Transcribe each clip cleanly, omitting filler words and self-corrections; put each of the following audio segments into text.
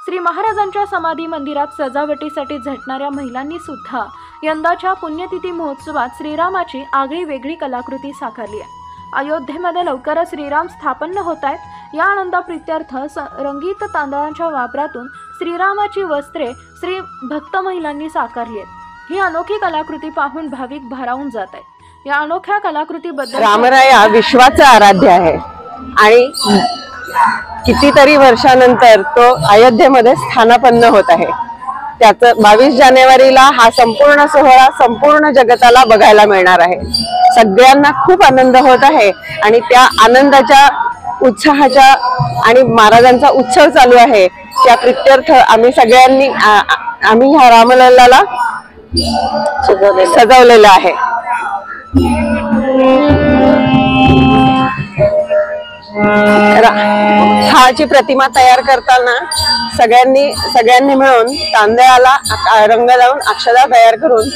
श्री महाराजांच्या समाधी मंदिरात सजावटीसाठी झटणाऱ्या महिलांनी सुद्धा यंदाच्या पुण्यतिथी महोत्सवात श्रीरामाची आगळी वेगळी कलाकृती साकारली आहे। अयोध्येमध्ये लवकरच श्रीराम स्थापन्न होत आहेत। या आनंदाप्रित्यर्थ रंगीत तांदळांच्या वापरातून श्रीरामाची वस्त्रे श्री भक्त महिलांनी साकारली आहेत। ही अनोखी कलाकृती पाहून भाविक भारावून जात आहेत। या अनोख्या कलाकृतीबद्दल रामराय हा विश्वाचा आराध्य आहे आणि कितीतरी वर्षानंतर तो अयोध्येमध्ये स्थानापन्न होत आहे। त्याचं 22 जानेवारीला हा संपूर्ण सोहळा संपूर्ण जगताला बघायला मिळणार आहे। सगळ्यांना खूप आनंद होत आहे आणि त्या आनंदाच्या उत्साहाच्या आणि महाराजांचा उत्सव चालू आहे त्या प्रित्यर्थ आम्ही सगळ्यांनी आम्ही ह्या रामलल्लाला सजवलेलं आहे। हा जी प्रतिमा तयार करताना सगळ्यांनी मिळून तांदळाला रंग लावून अक्षता तयार करून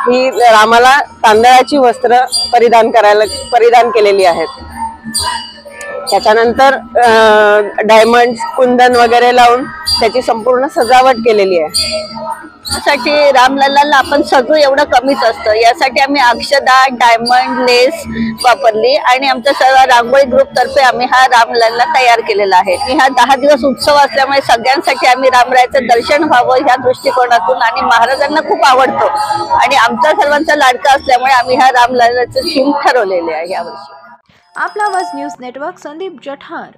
ही रामाला तांदळाची वस्त्र परिधान केलेली आहेत। त्याच्यानंतर डायमंड कुंदन वगैरे लावून त्याची संपूर्ण सजावट केलेली आहे। यासाठी रामलल्लाला आपण सजू एवढं कमीच असतं, यासाठी आम्ही अक्षदा डायमंड लेस वापरली आणि आमच्या सर्व रांगोळी ग्रुप तर्फे आम्ही हा रामलल्ला तयार केलेला आहे। हा 10 दिवस उत्सव असल्यामुळे सगळ्यांसाठी आम्ही रामरायाचं दर्शन व्हावं ह्या दृष्टिकोनातून आणि महाराजांना खूप आवडतो आणि आमचा सर्वांचा लाडका असल्यामुळे आम्ही हा रामलल्लाचं थीम ठरवलेले आहे यावर्षी। आपला आवाज न्यूज नेटवर्क संदीप जठार।